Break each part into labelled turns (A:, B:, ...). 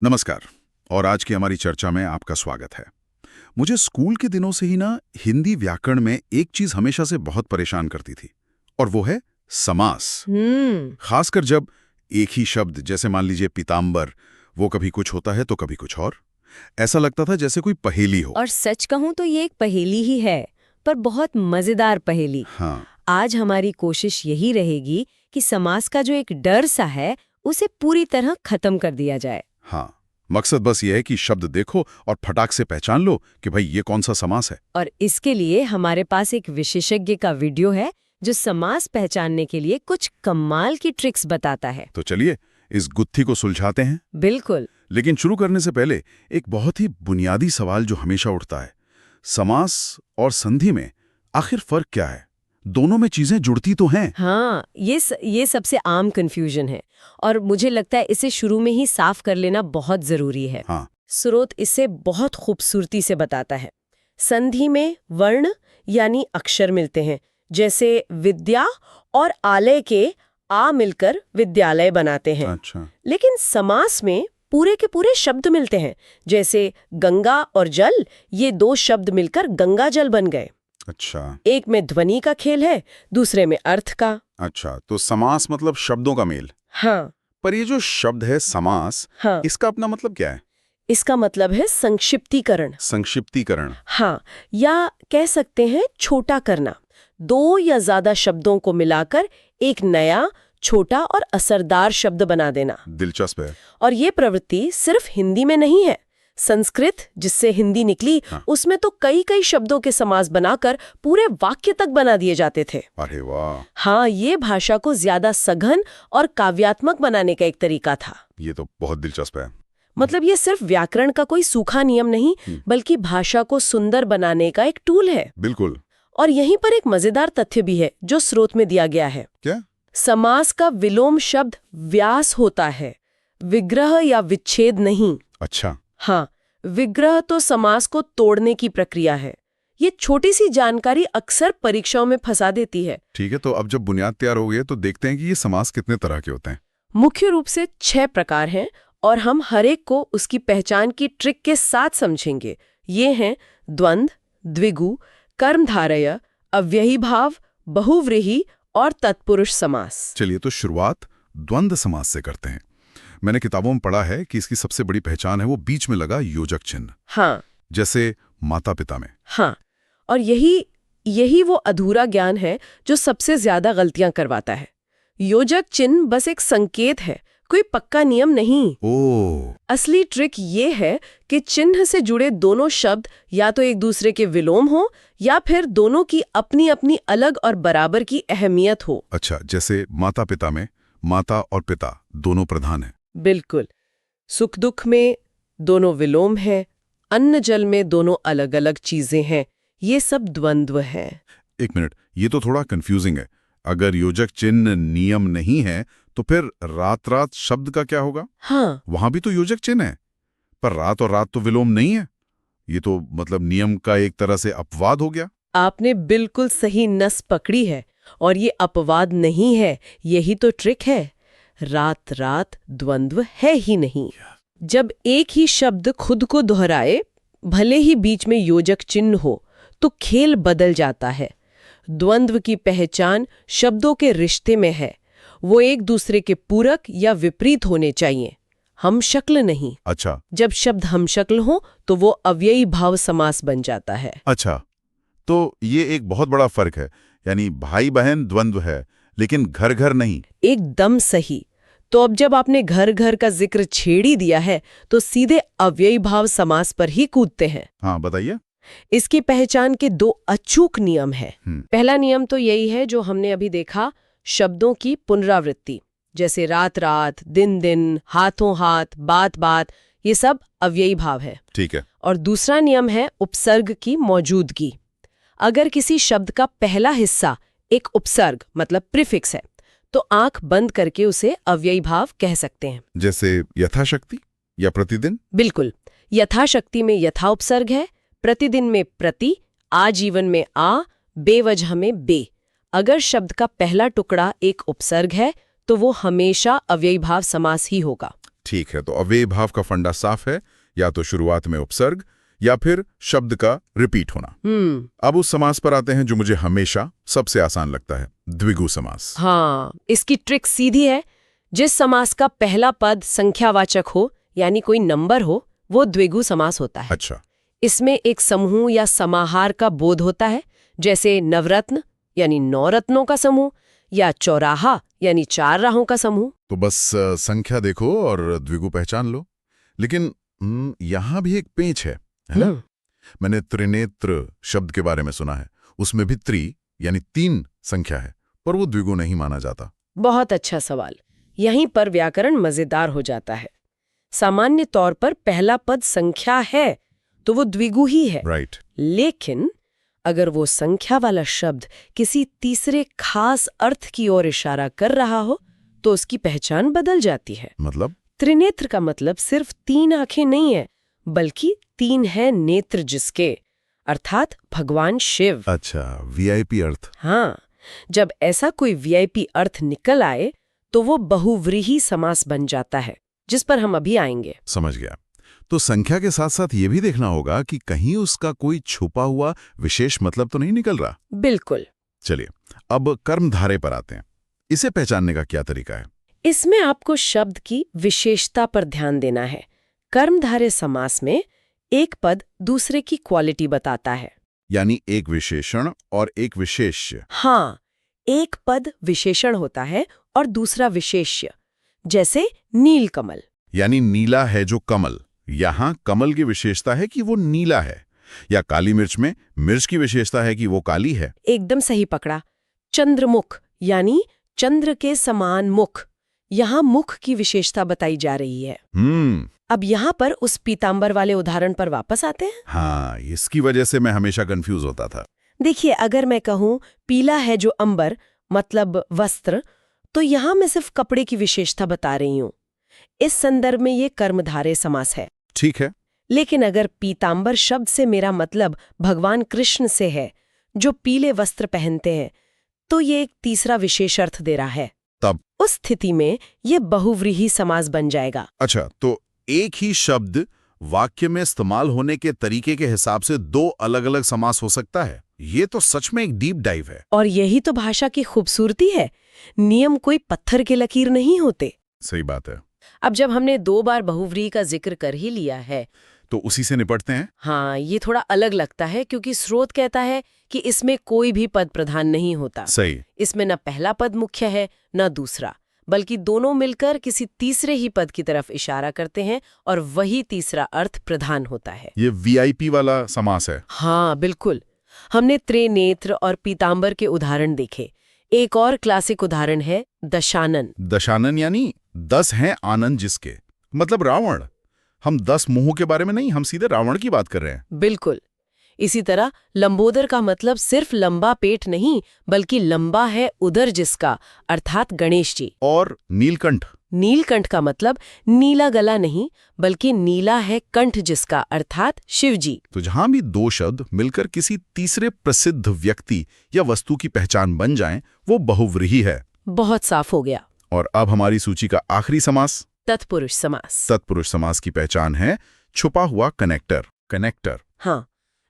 A: नमस्कार। और आज की हमारी चर्चा में आपका स्वागत है। मुझे स्कूल के दिनों से ही ना हिंदी व्याकरण में एक चीज हमेशा से बहुत परेशान करती थी, और वो है समास। खासकर जब एक ही शब्द, जैसे मान लीजिए पीताम्बर, वो कभी कुछ होता है तो कभी कुछ और। ऐसा लगता था जैसे कोई पहेली हो।
B: और सच कहूं तो ये एक पहेली ही है, पर बहुत मजेदार पहेली।
A: हाँ,
B: आज हमारी कोशिश यही रहेगी कि समास का जो एक डर सा है उसे पूरी तरह खत्म कर दिया जाए।
A: हाँ। मकसद बस ये है कि शब्द देखो और फटाक से पहचान लो कि भाई ये कौन सा समास है।
B: और इसके लिए हमारे पास एक विशेषज्ञ का वीडियो है जो समास पहचानने के लिए कुछ कमाल की ट्रिक्स बताता है।
A: तो चलिए इस गुत्थी को सुलझाते हैं।
B: बिल्कुल।
A: लेकिन शुरू करने से पहले एक बहुत ही बुनियादी सवाल जो हमेशा उठता है, समास और संधि में आखिर फर्क क्या है? दोनों में चीजें जुड़ती तो हैं।
B: हाँ, ये सबसे आम कंफ्यूजन है और मुझे लगता है इसे शुरू में ही साफ कर लेना बहुत जरूरी है।
A: हाँ,
B: स्रोत इसे बहुत खूबसूरती से बताता है। संधि में वर्ण यानी अक्षर मिलते हैं, जैसे विद्या और आलय के आ मिलकर विद्यालय बनाते हैं।
A: अच्छा।
B: लेकिन समास में पूरे के पूरे शब्द मिलते हैं, जैसे गंगा और जल, ये दो शब्द मिलकर गंगा जल बन गए।
A: अच्छा।
B: एक में ध्वनि का खेल है, दूसरे में अर्थ का।
A: अच्छा, तो समास मतलब शब्दों का मेल।
B: हाँ
A: पर ये जो शब्द है समास,
B: हाँ,
A: इसका अपना मतलब क्या है?
B: इसका मतलब है संक्षिप्तीकरण।
A: संक्षिप्तीकरण।
B: हाँ, या कह सकते हैं छोटा करना। दो या ज्यादा शब्दों को मिलाकर एक नया, छोटा और असरदार शब्द बना देना।
A: दिलचस्प है।
B: और ये प्रवृत्ति सिर्फ हिंदी में नहीं है। संस्कृत, जिससे हिंदी निकली,
A: हाँ।
B: उसमें तो कई कई शब्दों के समास बनाकर पूरे वाक्य तक बना दिए जाते थे।
A: अरे वाह,
B: हाँ, ये भाषा को ज्यादा सघन और काव्यात्मक बनाने का एक तरीका था।
A: ये तो बहुत दिलचस्प है।
B: मतलब ये सिर्फ व्याकरण का कोई सूखा नियम नहीं, बल्कि भाषा को सुंदर बनाने का एक टूल है।
A: बिल्कुल।
B: और यहीं पर एक मजेदार तथ्य भी है जो स्रोत में दिया गया है।
A: क्या?
B: समास का विलोम शब्द व्यास होता है, विग्रह या विच्छेद नहीं।
A: अच्छा।
B: हाँ, विग्रह तो समास को तोड़ने की प्रक्रिया है। ये छोटी सी जानकारी अक्सर परीक्षाओं में फंसा देती है।
A: ठीक है, तो अब जब बुनियाद तैयार हो गई है तो देखते हैं कि ये समास कितने तरह के होते हैं।
B: मुख्य रूप से 6 प्रकार हैं और हम हर एक को उसकी पहचान की ट्रिक के साथ समझेंगे। ये हैं द्वंद्व, द्विगु, कर्मधारय, अव्ययीभाव, बहुव्रीहि और तत्पुरुष समास।
A: चलिए तो शुरुआत द्वंद्व समास से करते हैं। मैंने किताबों में पढ़ा है कि इसकी सबसे बड़ी पहचान है वो बीच में लगा योजक चिन्ह,
B: हाँ
A: जैसे माता पिता में।
B: हाँ, और यही वो अधूरा ज्ञान है जो सबसे ज्यादा गलतियां करवाता है। योजक चिन्ह बस एक संकेत है, कोई पक्का नियम नहीं।
A: ओह,
B: असली ट्रिक ये है कि चिन्ह से जुड़े दोनों शब्द या तो एक दूसरे के विलोम हो या फिर दोनों की अपनी अपनी अलग और बराबर की अहमियत हो।
A: अच्छा, जैसे माता पिता में माता और पिता दोनों प्रधान हैं।
B: बिल्कुल। सुख दुख में दोनों विलोम है, अन्न जल में दोनों अलग अलग चीजें हैं। ये सब द्वंद्व है।
A: एक मिनट, ये तो थोड़ा कंफ्यूजिंग है। अगर योजक चिन्ह नियम नहीं है तो फिर रात रात शब्द का क्या होगा?
B: हाँ,
A: वहां भी तो योजक चिन्ह है, पर रात और रात तो विलोम नहीं है। ये तो मतलब नियम का एक तरह से अपवाद हो गया।
B: आपने बिल्कुल सही नस पकड़ी है। और ये अपवाद नहीं है, यही तो ट्रिक है। रात रात द्वंद्व है ही नहीं। जब एक ही शब्द खुद को दोहराए, भले ही बीच में योजक चिन्ह हो, तो खेल बदल जाता है। द्वंद्व की पहचान शब्दों के रिश्ते में है। वो एक दूसरे के पूरक या विपरीत होने चाहिए, हम शक्ल नहीं।
A: अच्छा।
B: जब शब्द हम शक्ल हो तो वो अव्ययी भाव समास बन जाता है।
A: अच्छा, तो ये एक बहुत बड़ा फर्क है। यानी भाई बहन द्वंद्व है, लेकिन घर घर नहीं।
B: एकदम सही। तो अब जब आपने घर घर का जिक्र छेड़ ही दिया है तो सीधे अव्ययी भाव समास पर ही कूदते हैं।
A: हाँ, बताइए।
B: इसकी पहचान के 2 अचूक नियम हैं। पहला नियम तो यही है जो हमने अभी देखा, शब्दों की पुनरावृत्ति, जैसे रात रात, दिन दिन, हाथों हाथ, बात बात, ये सब अव्ययी भाव है।
A: ठीक है।
B: और दूसरा नियम है उपसर्ग की मौजूदगी। अगर किसी शब्द का पहला हिस्सा एक उपसर्ग मतलब प्रीफिक्स है तो आंख बंद करके उसे अव्ययी भाव कह सकते हैं।
A: जैसे यथाशक्ति या प्रतिदिन।
B: बिल्कुल। यथाशक्ति में यथा उपसर्ग है, प्रतिदिन में प्रति, आजीवन में आ, बेवजह में बे। अगर शब्द का पहला टुकड़ा एक उपसर्ग है तो वो हमेशा अव्ययी भाव समास ही होगा।
A: ठीक है, तो अव्ययी भाव का फंडा साफ है, या तो शुरुआत में उपसर्ग या फिर शब्द का रिपीट होना। अब उस समास पर आते हैं जो मुझे हमेशा सबसे आसान लगता है, द्विगु समास।
B: हाँ, इसकी ट्रिक सीधी है। जिस समास का पहला पद संख्यावाचक हो यानी कोई नंबर हो, वो द्विगु समास होता है।
A: अच्छा।
B: इसमें एक समूह या समाहार का बोध होता है, जैसे नवरत्न यानी 9 रत्नों का समूह, या चौराहा यानी 4 राहों का समूह।
A: तो बस संख्या देखो और द्विगु पहचान लो। लेकिन यहाँ भी एक पेंच है ना? मैंने त्रिनेत्र शब्द के बारे में सुना है, उसमें भी त्रि यानी 3 संख्या है, पर वो द्विगु नहीं माना जाता।
B: बहुत अच्छा सवाल। यहीं पर व्याकरण मजेदार हो जाता है। सामान्य तौर पर पहला पद संख्या है तो वो द्विगु ही है।
A: राइट।
B: लेकिन अगर वो संख्या वाला शब्द किसी तीसरे खास अर्थ की ओर इशारा कर रहा हो तो उसकी पहचान बदल जाती है।
A: मतलब?
B: त्रिनेत्र का मतलब सिर्फ 3 आंखें नहीं है, बल्कि 3 है नेत्र जिसके, अर्थात भगवान शिव।
A: अच्छा, वीआईपी अर्थ।
B: हाँ, जब ऐसा कोई वीआईपी अर्थ निकल आए तो वो बहुव्रीहि समास बन जाता है, जिस पर हम अभी आएंगे।
A: समझ गया। तो संख्या के साथ साथ ये भी देखना होगा कि कहीं उसका कोई छुपा हुआ विशेष मतलब तो नहीं निकल रहा।
B: बिल्कुल।
A: चलिए, अब कर्मधारय पर आते हैं। इसे पहचानने का क्या तरीका है?
B: इसमें आपको शब्द की विशेषता पर ध्यान देना है। कर्मधारय समास में एक पद दूसरे की क्वालिटी बताता है,
A: यानी एक विशेषण और एक विशेष्य।
B: हाँ, एक पद विशेषण होता है और दूसरा विशेष्य, जैसे नीलकमल।
A: यानी नीला है जो कमल, यहाँ कमल की विशेषता है कि वो नीला है। या काली मिर्च में मिर्च की विशेषता है कि वो काली है।
B: एकदम सही पकड़ा। चंद्रमुख यानी चंद्र के समान मुख, यहाँ मुख की विशेषता बताई जा रही है। अब यहाँ पर उस पीतांबर वाले उदाहरण पर वापस आते हैं।
A: हाँ, इसकी वजह से मैं हमेशा कंफ्यूज होता था।
B: देखिए, अगर मैं कहूँ पीला है जो अंबर, मतलब वस्त्र, तो यहाँ मैं सिर्फ कपड़े की विशेषता बता रही हूँ। इस संदर्भ में ये कर्मधारय समास है।
A: ठीक है।
B: लेकिन अगर पीतांबर शब्द से मेरा मतलब भगवान कृष्ण से है, जो पीले वस्त्र पहनते हैं, तो ये एक तीसरा विशेष अर्थ दे रहा है।
A: तब
B: उस स्थिति में ये बहुव्रीहि समास बन जाएगा।
A: अच्छा, तो एक ही शब्द वाक्य में इस्तेमाल होने के तरीके के हिसाब से 2 अलग-अलग समास हो सकता है। ये तो सच में एक डीप डाइव है।
B: और यही तो भाषा की खूबसूरती है। नियम कोई पत्थर के लकीर नहीं होते।
A: सही बात है।
B: अब जब हमने 2 बार बहुव्रीहि का जिक्र कर ही लिया है,
A: तो उसी से निपटते हैं।
B: हाँ, ये थोड़ा अलग लगता है क्योंकि स्रोत कहता है कि इसमें कोई भी पद प्रधान नहीं होता।
A: सही।
B: इसमें न पहला पद मुख्य है न दूसरा, बल्कि दोनों मिलकर किसी तीसरे ही पद की तरफ इशारा करते हैं और वही तीसरा अर्थ प्रधान होता है।
A: ये वीआईपी वाला समास है।
B: हाँ, बिल्कुल। हमने त्रिनेत्र और पीतांबर के उदाहरण देखे। एक और क्लासिक उदाहरण है दशानन।
A: दशानन यानी 10 हैं आनंद जिसके, मतलब रावण। हम 10 मुंहों के बारे में नहीं, हम सीधे रावण की बात कर रहे हैं।
B: बिल्कुल। इसी तरह लंबोदर का मतलब सिर्फ लंबा पेट नहीं, बल्कि लंबा है उदर जिसका, अर्थात गणेश जी।
A: और नीलकंठ।
B: नीलकंठ का मतलब नीला गला नहीं, बल्कि नीला है कंठ जिसका, अर्थात शिव जी।
A: तो जहां भी 2 शब्द मिलकर किसी तीसरे प्रसिद्ध व्यक्ति या वस्तु की पहचान बन जाएं, वो बहुव्रीहि है।
B: बहुत साफ हो गया।
A: और अब हमारी सूची का आखिरी समास,
B: तत्पुरुष समास।
A: तत्पुरुष समास की पहचान है छुपा हुआ कनेक्टर।
B: हाँ,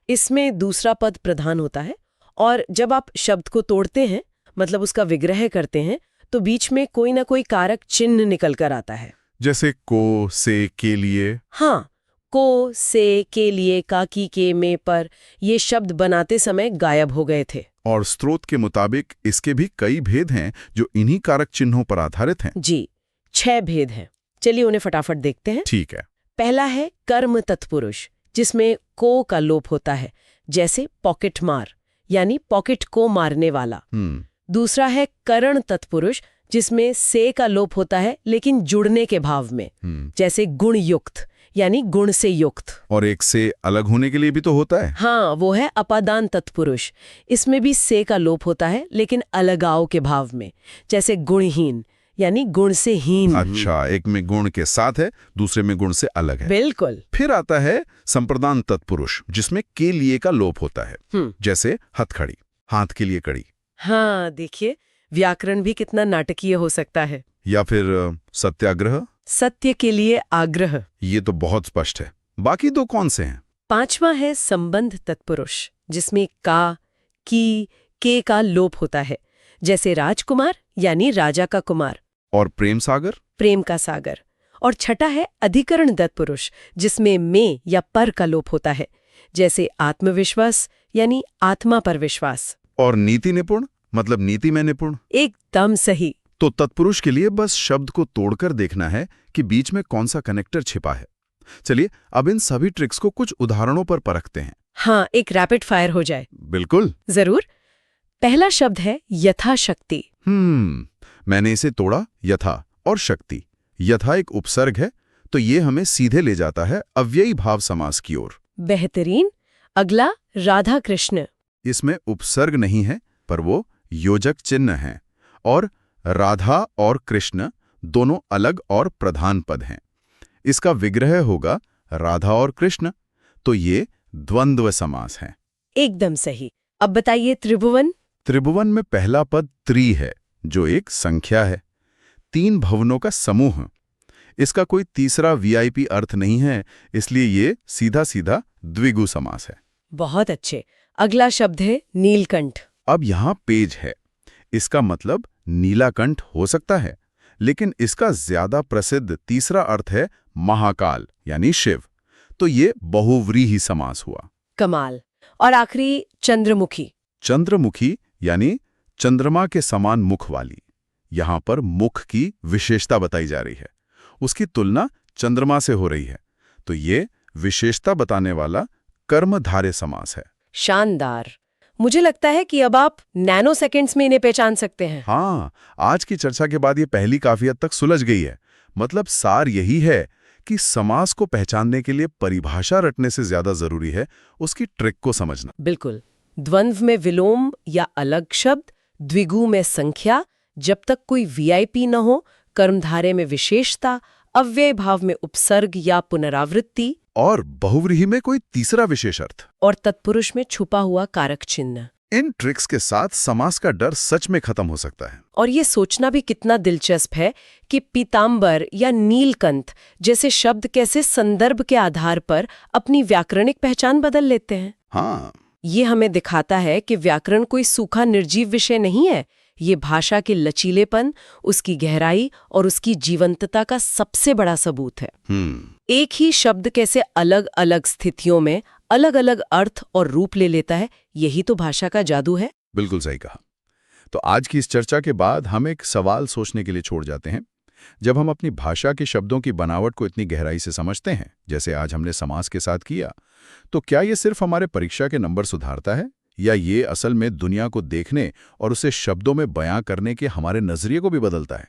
B: इसमें दूसरा पद प्रधान होता है और जब आप शब्द को तोड़ते हैं, मतलब उसका विग्रह करते हैं, तो बीच में कोई ना कोई कारक चिन्ह निकल कर आता है।
A: जैसे को, से, के लिए।
B: हाँ, को, से, के लिए, का, की, के, में, पर ये शब्द बनाते समय गायब हो गए थे।
A: और स्रोत के मुताबिक इसके भी कई भेद हैं जो इन्हीं कारक चिन्हों पर आधारित हैं।
B: जी, 6 भेद हैं। चलिए उन्हें फटाफट देखते हैं।
A: ठीक है।
B: पहला है कर्म तत्पुरुष, जिसमें को का लोप होता है, जैसे पॉकेट मार यानी पॉकेट को मारने वाला। दूसरा है करण तत्पुरुष, जिसमें से का लोप होता है लेकिन जुड़ने के भाव में, जैसे गुण युक्त यानी गुण से युक्त।
A: और एक से अलग होने के लिए भी तो होता है।
B: हाँ, वो है अपादान तत्पुरुष। इसमें भी से का लोप होता है लेकिन अलगाव के भाव में, जैसे गुणहीन यानी गुण से हीन।
A: अच्छा, एक में गुण के साथ है, दूसरे में गुण से अलग है।
B: बिल्कुल।
A: फिर आता है संप्रदान तत्पुरुष, जिसमें के लिए का लोप होता है, जैसे हथकड़ी, हाथ के लिए कड़ी।
B: हाँ, देखिए व्याकरण भी कितना नाटकीय हो सकता है।
A: या फिर सत्याग्रह।
B: सत्य के लिए आग्रह।
A: ये तो बहुत स्पष्ट है। बाकी दो कौन से हैं?
B: पांचवा है संबंध तत्पुरुष, जिसमें का, की, के का लोप होता है, जैसे राजकुमार यानी राजा का कुमार,
A: और प्रेम सागर?
B: प्रेम का सागर। और छठा है अधिकरण तत्पुरुष, जिसमें में या पर का लोप होता है, जैसे आत्मविश्वास यानी आत्मा पर विश्वास।
A: और नीति निपुण मतलब नीति में निपुण?
B: एकदम सही।
A: तो तत्पुरुष के लिए बस शब्द को तोड़कर देखना है कि बीच में कौन सा कनेक्टर छिपा है। चलिए अब इन सभी ट्रिक्स को कुछ उदाहरणों पर परखते हैं।
B: हाँ, एक रैपिड फायर हो जाए।
A: बिल्कुल
B: जरूर। पहला शब्द है यथाशक्ति।
A: मैंने इसे तोड़ा, यथा और शक्ति। यथा एक उपसर्ग है, तो ये हमें सीधे ले जाता है अव्ययी भाव समास की ओर।
B: बेहतरीन। अगला राधा कृष्ण।
A: इसमें उपसर्ग नहीं है, पर वो योजक चिन्ह है, और राधा और कृष्ण दोनों अलग और प्रधान पद हैं। इसका विग्रह होगा राधा और कृष्ण, तो ये द्वंद्व समास है।
B: एकदम सही। अब बताइए त्रिभुवन।
A: त्रिभुवन में पहला पद त्रि है, जो एक संख्या है, 3 भवनों का समूह। इसका कोई तीसरा वीआईपी अर्थ नहीं है, इसलिए ये सीधा सीधा द्विगु समास है।
B: बहुत अच्छे। अगला शब्द है नीलकंठ।
A: अब यहाँ पेज है। इसका मतलब नीलाकंठ हो सकता है, लेकिन इसका ज्यादा प्रसिद्ध तीसरा अर्थ है महाकाल यानी शिव, तो ये बहुव्रीहि समास हुआ।
B: कमाल। और आखिरी चंद्रमुखी।
A: चंद्रमुखी यानी चंद्रमा के समान मुख वाली। यहाँ पर मुख की विशेषता बताई जा रही है, उसकी तुलना चंद्रमा से हो रही है, तो ये विशेषता बताने वाला कर्मधारय समास है।
B: शानदार। मुझे लगता है कि अब आप नैनो सेकंड्स में इन्हें पहचान सकते हैं।
A: हाँ, आज की चर्चा के बाद ये पहली काफी हद तक सुलझ गई है। मतलब सार यही है कि समास को पहचानने के लिए परिभाषा रटने से ज्यादा जरूरी है उसकी ट्रिक को समझना।
B: बिल्कुल। द्वंद्व में विलोम या अलग शब्द, द्विगु में संख्या, जब तक कोई वीआईपी न हो, कर्मधारय में विशेषता, अव्यय भाव में उपसर्ग या पुनरावृत्ति,
A: और बहुव्रीहि में कोई तीसरा विशेष अर्थ,
B: और तत्पुरुष में छुपा हुआ कारक चिन्ह।
A: इन ट्रिक्स के साथ समास का डर सच में खत्म हो सकता है।
B: और ये सोचना भी कितना दिलचस्प है कि पीतांबर या नीलकंठ जैसे शब्द कैसे संदर्भ के आधार पर अपनी व्याकरणिक पहचान बदल लेते हैं।
A: हाँ,
B: ये हमें दिखाता है कि व्याकरण कोई सूखा निर्जीव विषय नहीं है। ये भाषा के लचीलेपन, उसकी गहराई और उसकी जीवंतता का सबसे बड़ा सबूत है। एक ही शब्द कैसे अलग अलग स्थितियों में अलग अलग अर्थ और रूप ले लेता है, यही तो भाषा का जादू है।
A: बिल्कुल सही कहा। तो आज की इस चर्चा के बाद हम एक सवाल सोचने के लिए छोड़ जाते हैं। जब हम अपनी भाषा के शब्दों की बनावट को इतनी गहराई से समझते हैं, जैसे आज हमने समास के साथ किया, तो क्या ये सिर्फ हमारे परीक्षा के नंबर सुधारता है, या ये असल में दुनिया को देखने और उसे शब्दों में बयां करने के हमारे नजरिए को भी बदलता है?